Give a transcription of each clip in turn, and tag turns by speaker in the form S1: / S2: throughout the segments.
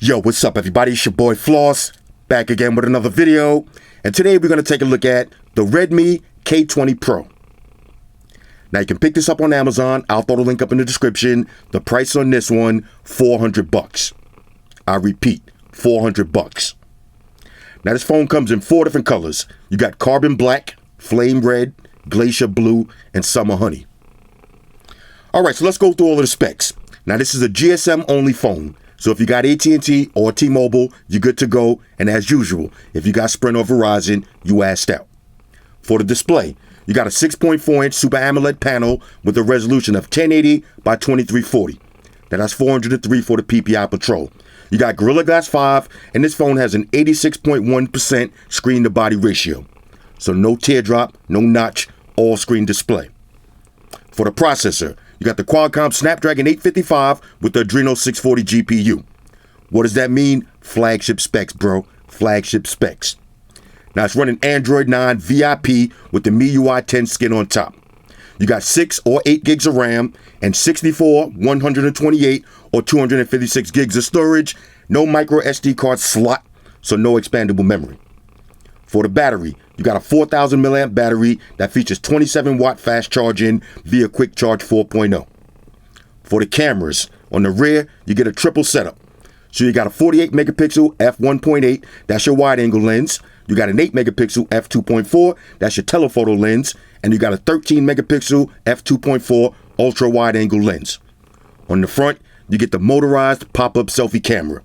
S1: Yo, what's up everybody? It's your boy Floss, back again with another video. And today we're going to take a look at the Redmi K20 Pro. Now you can pick this up on Amazon. I'll throw the link up in the description. The price on this one, $400. I repeat, $400. Now this phone comes in 4 different colors. You got carbon black, flame red, glacier blue, and summer honey. Alright, so let's go through all of the specs. Now this is a GSM only phone. So if you got AT&T or T-Mobile, you're good to go. And as usual, if you got Sprint or Verizon, you assed out. For the display, you got a 6.4-inch Super AMOLED panel with a resolution of 1080 by 2340. Now that's 403 for the PPI Patrol. You got Gorilla Glass 5, and this phone has an 86.1% screen-to-body ratio. So no teardrop, no notch, all-screen display. For the processor, you got the Qualcomm Snapdragon 855 with the Adreno 640 GPU. What does that mean? Flagship specs, bro. Flagship specs. Now it's running Android 9 VIP with the MIUI 10 skin on top. You got 6 or 8 gigs of RAM and 64, 128, or 256 gigs of storage. No micro SD card slot, so no expandable memory. For the battery, you got a 4,000 milliamp battery that features 27 watt fast charging via Quick Charge 4.0. For the cameras, on the rear, you get a triple setup. So you got a 48 megapixel f1.8, that's your wide angle lens. You got an 8 megapixel f2.4, that's your telephoto lens. And you got a 13 megapixel f2.4 ultra wide angle lens. On the front, you get the motorized pop-up selfie camera.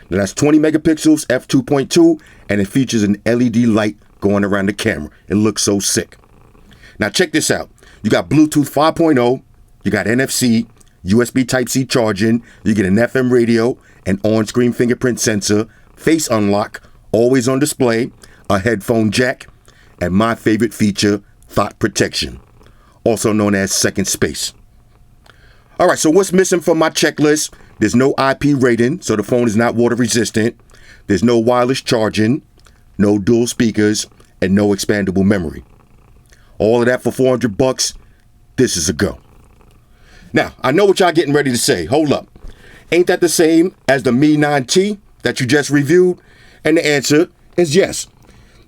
S1: Now that's 20 megapixels f2.2, and it features an LED light going around the camera. It looks so sick. Now check this out. You got Bluetooth 5.0, you got NFC, USB Type-C charging, you get an FM radio, an on-screen fingerprint sensor, face unlock, always on display, a headphone jack, and my favorite feature, thought protection, also known as second space. All right, so what's missing from my checklist? There's no IP rating, so the phone is not water resistant. There's no wireless charging, no dual speakers, and no expandable memory. All of that for $400. This is a go. Now, I know what y'all getting ready to say. Hold up. Ain't that the same as the Mi 9T that you just reviewed? And the answer is yes.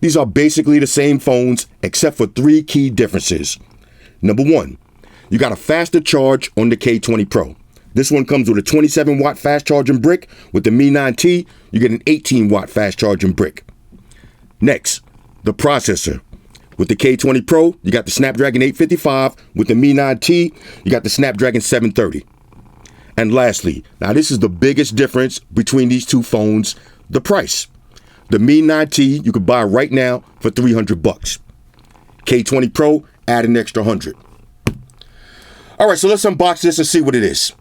S1: These are basically the same phones except for 3 key differences. Number 1, you got a faster charge on the K20 Pro. This one comes with a 27 watt fast charging brick. With the Mi 9T, you get an 18 watt fast charging brick. Next, the processor. With the K20 Pro, you got the Snapdragon 855. With the Mi 9T, you got the Snapdragon 730. And lastly, now this is the biggest difference between these two phones, the price. The Mi 9T you could buy right now for $300. K20 Pro, add an extra 100. All right, so let's unbox this and see what it is.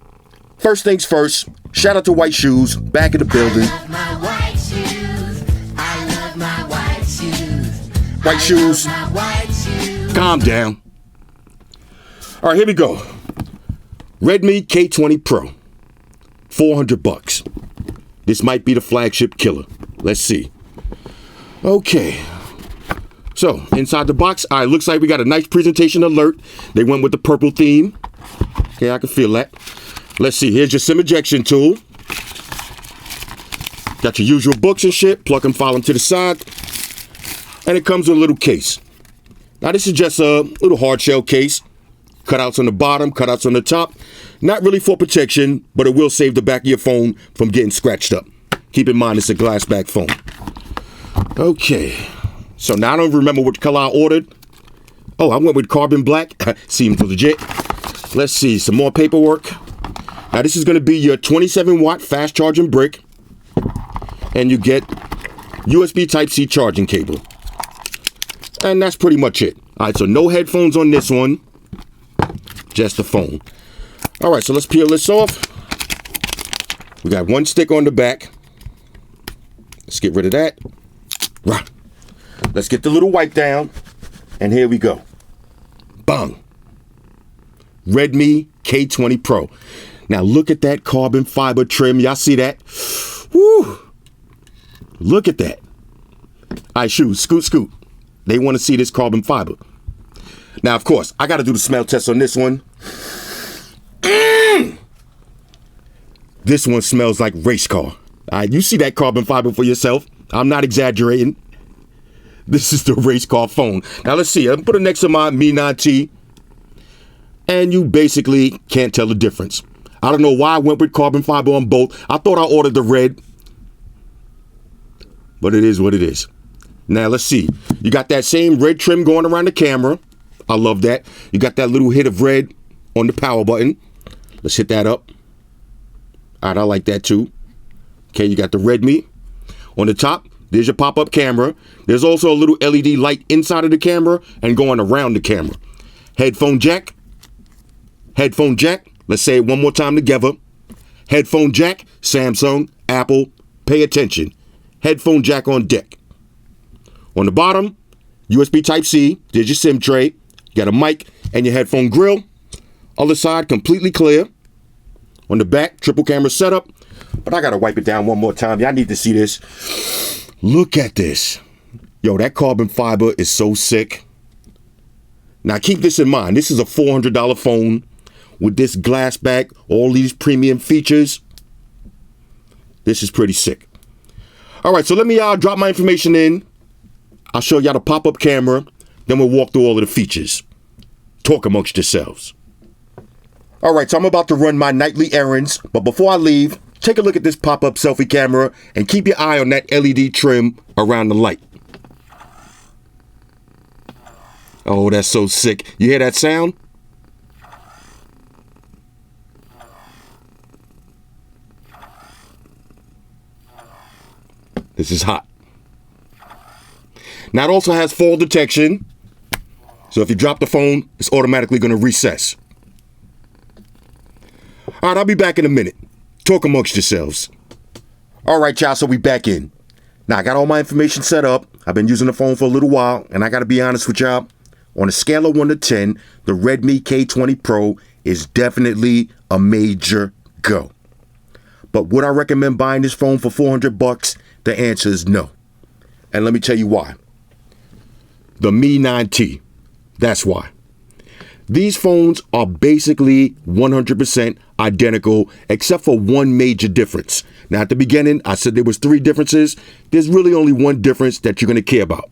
S1: First things first, shout out to White Shoes, back in the building.
S2: I love my white shoes. I love my white shoes.
S1: White Shoes,
S2: My white shoes.
S1: calm down. All right, here we go. Redmi K20 Pro, $400. This might be the flagship killer. Let's see. Okay. So, inside the box, all right, looks like we got a nice presentation alert. They went with the purple theme. Okay, I can feel that. Let's see, here's your SIM ejection tool. Got your usual books and shit. Plug and file them to the side. And it comes with a little case. Now, this is just a little hard shell case. Cutouts on the bottom, cutouts on the top. Not really for protection, but it will save the back of your phone from getting scratched up. Keep in mind, it's a glass back phone. Okay. So now I don't remember which color I ordered. Oh, I went with carbon black. Seems legit. Let's see, some more paperwork. Now this is going to be your 27 watt fast charging brick. And you get USB Type-C charging cable. And that's pretty much it. All right, so no headphones on this one. Just the phone. All right, so let's peel this off. We got one stick on the back. Let's get rid of that. Right. Let's get the little wipe down. And here we go. Bang. Redmi K20 Pro. Now look at that carbon fiber trim. Y'all see that? Woo. Look at that. All right, Shoes, scoot. They want to see this carbon fiber. Now, of course, I got to do the smell test on this one. This one smells like race car. All right, you see that carbon fiber for yourself. I'm not exaggerating. This is the race car phone. Now let's see. I'm put it next to my Mi 9T, and you basically can't tell the difference. I don't know why I went with carbon fiber on both. I thought I ordered the red, but it is what it is. Now let's see. You got that same red trim going around the camera. I love that. You got that little hit of red on the power button. Let's hit that up. All right, I like that too. Okay, you got the Redmi on the top. There's your pop-up camera. There's also a little LED light inside of the camera and going around the camera. Headphone jack. Headphone jack. Let's say it one more time together. Headphone jack. Samsung, Apple. Pay attention. Headphone jack on deck. On the bottom, USB Type-C. There's your SIM tray. You got a mic and your headphone grill. Other side, completely clear. On the back, triple camera setup. But I gotta wipe it down one more time. Y'all need to see this. Look at this. Yo, that carbon fiber is so sick. Now keep this in mind. This is a $400 phone with this glass back, all these premium features. This is pretty sick. All right, so let me drop my information in. I'll show y'all the pop-up camera. Then we'll walk through all of the features. Talk amongst yourselves. All right, so I'm about to run my nightly errands. But before I leave, take a look at this pop-up selfie camera and keep your eye on that LED trim around the light. Oh, that's so sick. You hear that sound? This is hot. Now it also has fall detection. So if you drop the phone, it's automatically going to recess. All right, I'll be back in a minute. Talk amongst yourselves. All right, y'all, so we back in. Now, I got all my information set up. I've been using the phone for a little while, and I got to be honest with y'all. On a scale of 1 to 10, the Redmi K20 Pro is definitely a major go. But would I recommend buying this phone for $400? The answer is no. And let me tell you why. The Mi 9T. That's why. These phones are basically 100% identical, except for one major difference. Now, at the beginning, I said there was 3 differences. There's really only one difference that you're going to care about.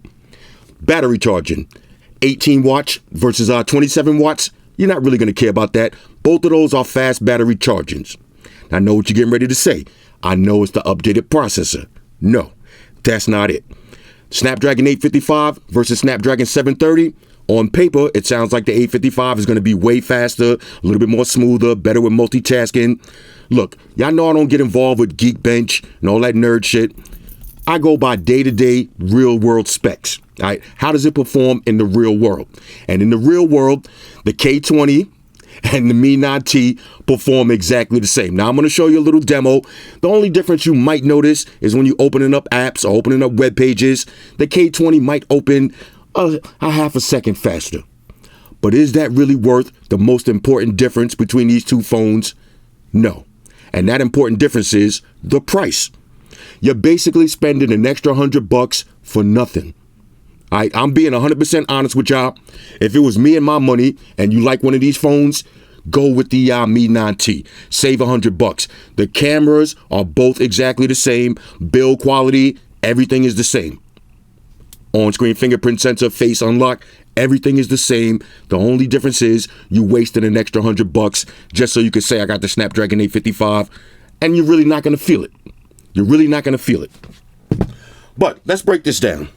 S1: Battery charging. 18 watts versus 27 watts. You're not really going to care about that. Both of those are fast battery chargings. I know what you're getting ready to say. I know it's the updated processor. No, that's not it. Snapdragon 855 versus Snapdragon 730. On paper, it sounds like the 855 is going to be way faster, a little bit more smoother, better with multitasking. Look, y'all know I don't get involved with Geekbench and all that nerd shit. I go by day-to-day real-world specs. All right? How does it perform in the real world? And in the real world, the K20 and the Mi 9T perform exactly the same. Now, I'm going to show you a little demo. The only difference you might notice is when you're opening up apps or opening up web pages, the K20 might open a half a second faster. But is that really worth the most important difference between these two phones? No. And that important difference is the price. You're basically spending an extra $100 for nothing. I'm being 100% honest with y'all. If it was me and my money and you like one of these phones, go with the Mi 9T. Save $100. The cameras are both exactly the same. Build quality, everything is the same. On-screen fingerprint sensor, face unlock, everything is the same. The only difference is you wasted an extra $100 just so you could say I got the Snapdragon 855, and you're really not going to feel it. You're really not going to feel it. But let's break this down.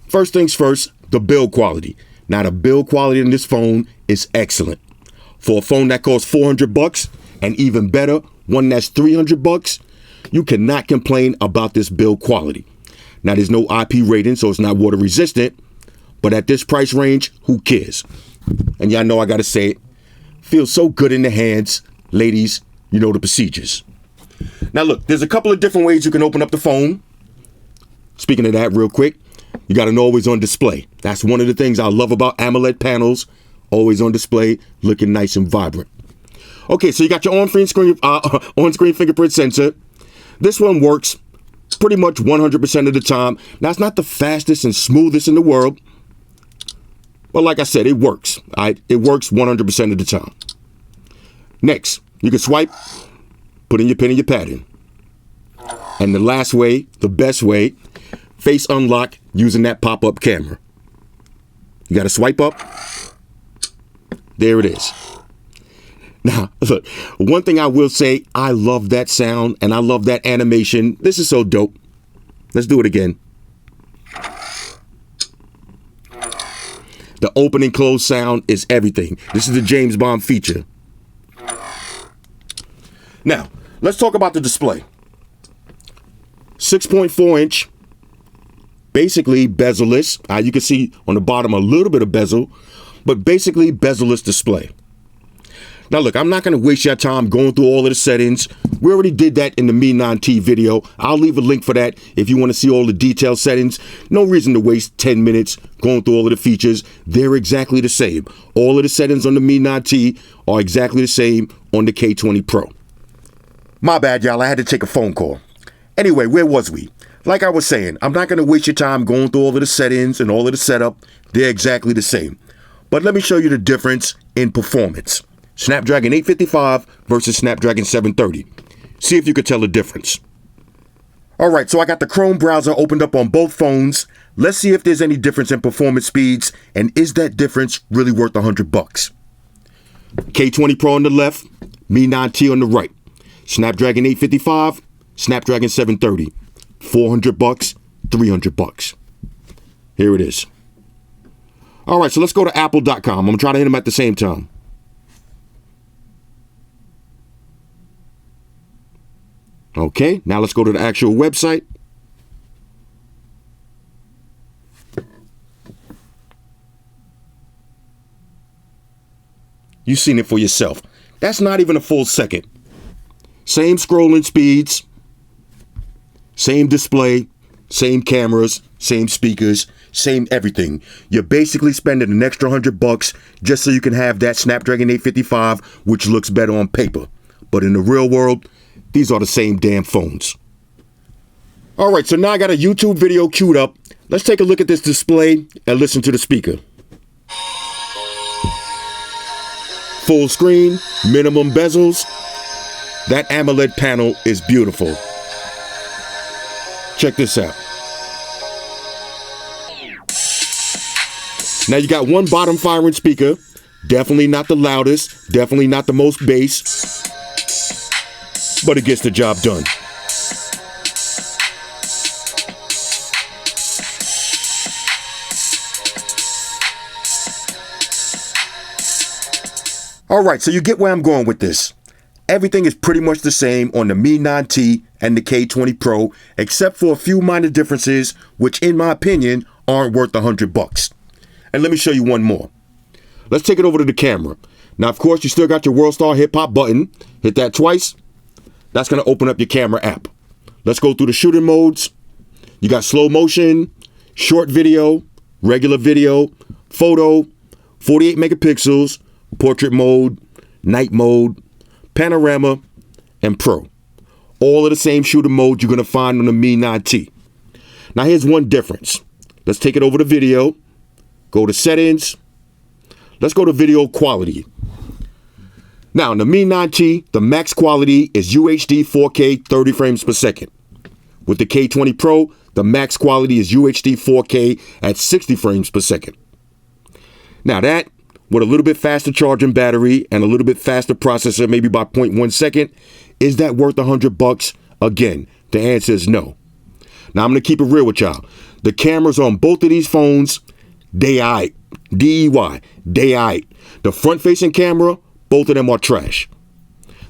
S1: First things first, the build quality. Now, the build quality in this phone is excellent. For a phone that costs $400, and even better, one that's $300, you cannot complain about this build quality. Now, there's no IP rating, so it's not water resistant, but at this price range, who cares? And y'all know I gotta say it. Feels so good in the hands. Ladies, you know the procedures. Now look, there's a couple of different ways you can open up the phone. Speaking of that real quick, you got an always on display. That's one of the things I love about AMOLED panels. Always on display, looking nice and vibrant. Okay, so you got your on-screen fingerprint sensor. This one works pretty much 100% of the time. Now, it's not the fastest and smoothest in the world, but like I said, it works. It works 100% of the time. Next, you can swipe, put in your pin and your pad in. And the last way, the best way, face unlock using that pop-up camera. You got to swipe up. There it is. Now, look, one thing I will say, I love that sound and I love that animation. This is so dope. Let's do it again. The open and close sound is everything. This is the James Bond feature. Now, let's talk about the display. 6.4 inch, basically bezel-less. You can see on the bottom a little bit of bezel, but basically bezel-less display. Now look, I'm not going to waste your time going through all of the settings. We already did that in the Mi 9T video. I'll leave a link for that if you want to see all the detailed settings. No reason to waste 10 minutes going through all of the features. They're exactly the same. All of the settings on the Mi 9T are exactly the same on the K20 Pro. My bad, y'all. I had to take a phone call. Anyway, where was we? Like I was saying, I'm not going to waste your time going through all of the settings and all of the setup. They're exactly the same. But let me show you the difference in performance. Snapdragon 855 versus Snapdragon 730. See if you could tell the difference. All right, so I got the Chrome browser opened up on both phones. Let's see if there's any difference in performance speeds, and is that difference really worth $100? K20 Pro on the left, Mi 9T on the right. Snapdragon 855, Snapdragon 730. $400, $300. Here it is. All right, so let's go to apple.com. I'm going to try to hit them at the same time. Okay, now let's go to the actual website. You've seen it for yourself. That's not even a full second. Same scrolling speeds, same display, same cameras, same speakers, same everything. You're basically spending an extra $100 just so you can have that Snapdragon 855, which looks better on paper. But in the real world, these are the same damn phones. All right, so now I got a YouTube video queued up. Let's take a look at this display and listen to the speaker. Full screen, minimum bezels. That AMOLED panel is beautiful. Check this out. Now you got one bottom firing speaker. Definitely not the loudest, definitely not the most bass, but it gets the job done. All right, so you get where I'm going with this. Everything is pretty much the same on the Mi 9T and the K20 Pro, except for a few minor differences, which in my opinion aren't worth $100. And let me show you one more. Let's take it over to the camera. Now, of course, you still got your World Star Hip Hop button. Hit that twice. That's going to open up your camera app. Let's go through the shooting modes. You got slow motion, short video, regular video, photo, 48 megapixels, portrait mode, night mode, panorama, and pro. All of the same shooting modes you're going to find on the Mi 9T. Now, here's one difference. Let's take it over to video. Go to settings. Let's go to video quality. Now, in the Mi 9T, the max quality is UHD 4K 30 frames per second. With the K20 Pro, the max quality is UHD 4K at 60 frames per second. Now that, with a little bit faster charging battery and a little bit faster processor, maybe by 0.1 second, is that worth $100? Again, the answer is no. Now, I'm going to keep it real with y'all. The cameras on both of these phones, they aight. D-E-Y, they aight. The front-facing camera, both of them are trash.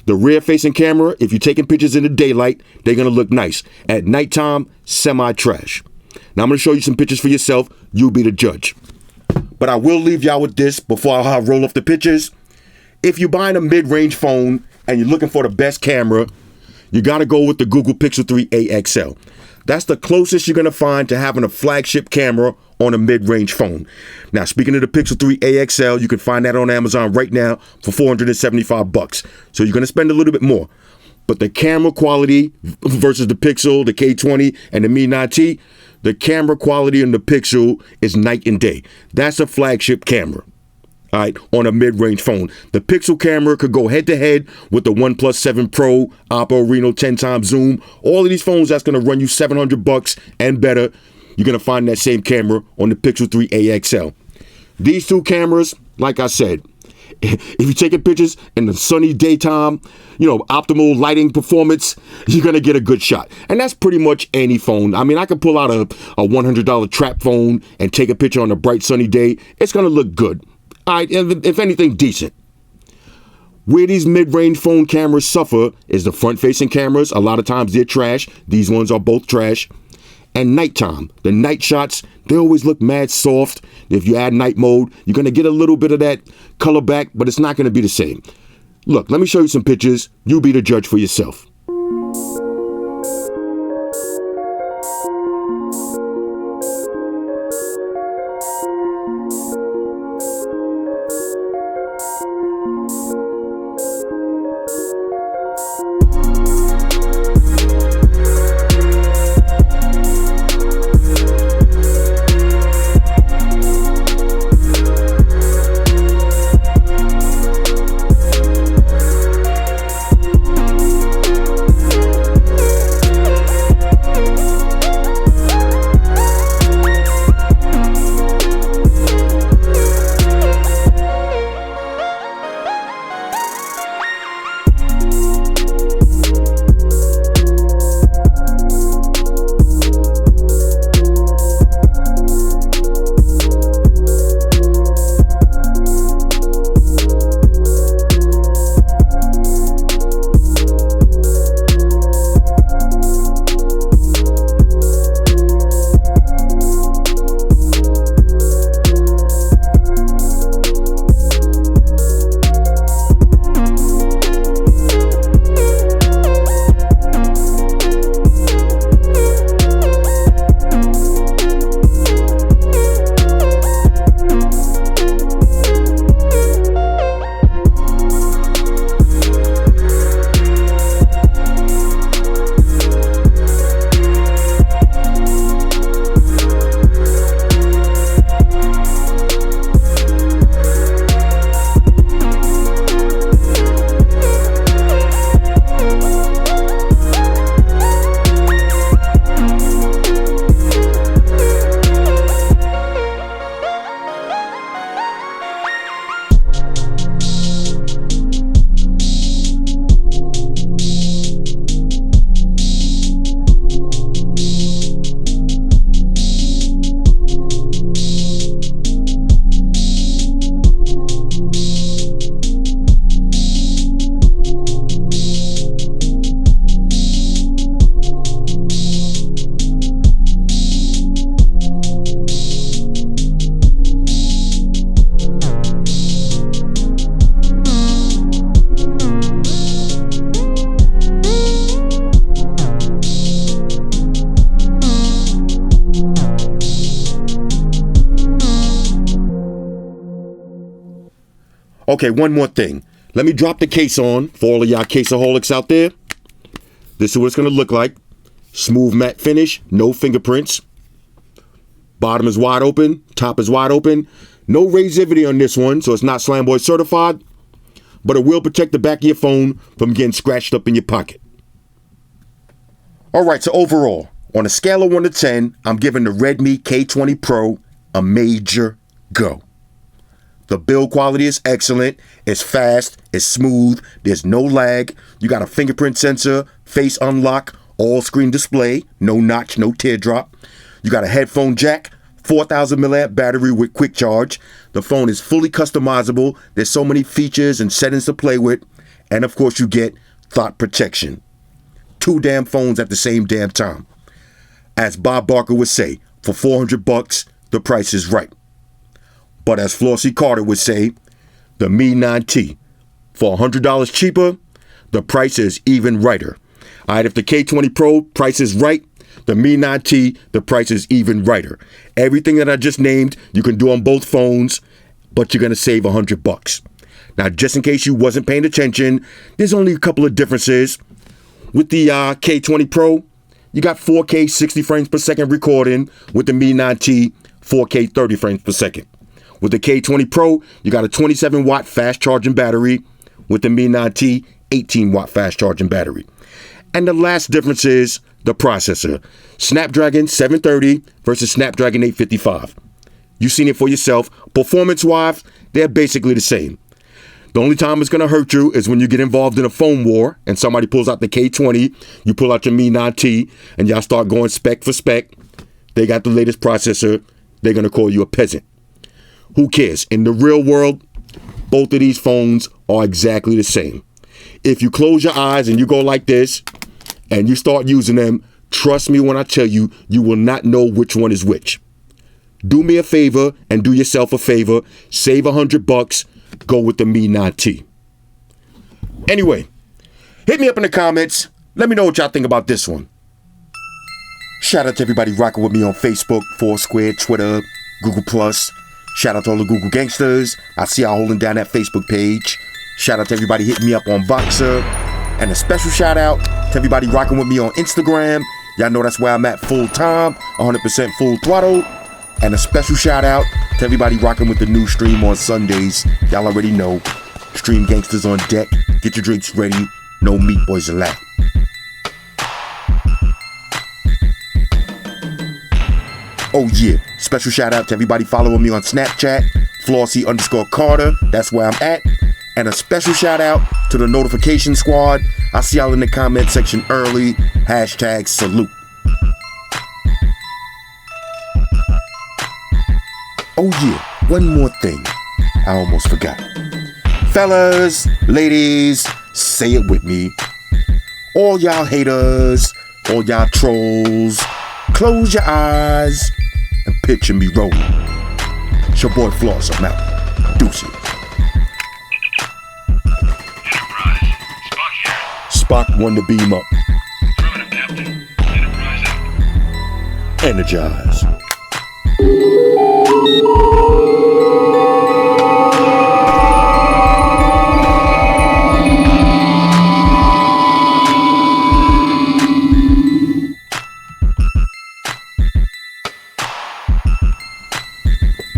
S1: The rear-facing camera, if you're taking pictures in the daylight, they're going to look nice. At nighttime, semi-trash. Now, I'm going to show you some pictures for yourself. You'll be the judge. But I will leave y'all with this before I roll off the pictures. If you're buying a mid-range phone and you're looking for the best camera, you got to go with the Google Pixel 3a XL. That's the closest you're going to find to having a flagship camera on a mid-range phone. Now, speaking of the Pixel 3a XL, you can find that on Amazon right now for $475. So you're going to spend a little bit more. But the camera quality versus the Pixel, the K20, and the Mi 9T, the camera quality in the Pixel is night and day. That's a flagship camera. all right, on a mid-range phone. The Pixel camera could go head-to-head with the OnePlus 7 Pro, Oppo Reno 10x zoom. All of these phones that's going to run you $700 and better, you're going to find that same camera on the Pixel 3 XL. These two cameras, like I said, if you're taking pictures in the sunny daytime, optimal lighting performance, you're going to get a good shot. And that's pretty much any phone. I mean, I could pull out a $100 trap phone and take a picture on a bright sunny day. It's going to look good. All right, if anything, decent. Where these mid-range phone cameras suffer is the front-facing cameras. A lot of times they're trash. These ones are both trash. And nighttime. The night shots, they always look mad soft. If you add night mode, you're going to get a little bit of that color back, but it's not going to be the same. Look, let me show you some pictures. You be the judge for yourself. Okay, one more thing. Let me drop the case on for all of y'all caseaholics out there. This is what it's going to look like. Smooth matte finish, no fingerprints. Bottom is wide open, top is wide open. No razivity on this one, so it's not Slamboy certified, but it will protect the back of your phone from getting scratched up in your pocket. All right, so overall, on a scale of 1 to 10, I'm giving the Redmi K20 Pro a major go. The build quality is excellent, it's fast, it's smooth, there's no lag. You got a fingerprint sensor, face unlock, all screen display, no notch, no teardrop. You got a headphone jack, 4,000 milliamp battery with quick charge. The phone is fully customizable. There's so many features and settings to play with. And of course you get thought protection. 2 damn phones at the same damn time. As Bob Barker would say, for $400, the price is right. But as Flossy Carter would say, the Mi 9T, for $100 cheaper, the price is even righter. All right, if the K20 Pro price is right, the Mi 9T, the price is even righter. Everything that I just named, you can do on both phones, but you're going to save $100. Now, just in case you wasn't paying attention, there's only a couple of differences. With the K20 Pro, you got 4K 60 frames per second recording. With the Mi 9T, 4K 30 frames per second. With the K20 Pro, you got a 27 watt fast charging battery. With the Mi 9T, 18 watt fast charging battery. And the last difference is the processor. Snapdragon 730 versus Snapdragon 855. You've seen it for yourself. Performance-wise, they're basically the same. The only time it's going to hurt you is when you get involved in a phone war and somebody pulls out the K20, you pull out your Mi 9T, and y'all start going spec for spec. They got the latest processor. They're going to call you a peasant. Who cares? In the real world, both of these phones are exactly the same. If you close your eyes and you go like this and you start using them, trust me when I tell you, you will not know which one is which. Do me a favor and do yourself a favor. Save $100. Go with the Mi 9T. Anyway, hit me up in the comments. Let me know what y'all think about this one. Shout out to everybody rocking with me on Facebook, Foursquare, Twitter, Google+. Shout out to all the Google gangsters. I see y'all holding down that Facebook page. Shout out to everybody hitting me up on Boxer. And a special shout out to everybody rocking with me on Instagram. Y'all know that's where I'm at full time, 100% full throttle. And a special shout out to everybody rocking with the new stream on Sundays. Y'all already know. Stream gangsters on deck. Get your drinks ready. No meat boys allowed. Oh yeah, special shout out to everybody following me on Snapchat, Flossy_Carter, that's where I'm at. And a special shout out to the notification squad. I see y'all in the comment section early. #salute. Oh yeah, one more thing. I almost forgot. Fellas, ladies, say it with me. All y'all haters, all y'all trolls, close your eyes and picture me rolling. It's your boy Floss, I'm out. Deuces.
S3: Enterprise, Spock here.
S1: Spock won the beam up.
S3: Affirmative, Captain. Enterprise out.
S1: Energize.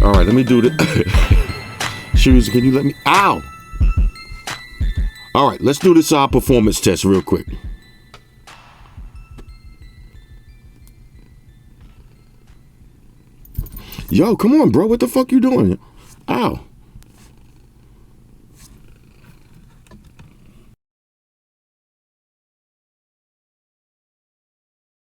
S1: All right, let me do the shoes. Can you let me? Ow! All right, let's do this performance test real quick. Yo, come on, bro. What the fuck you doing? Ow.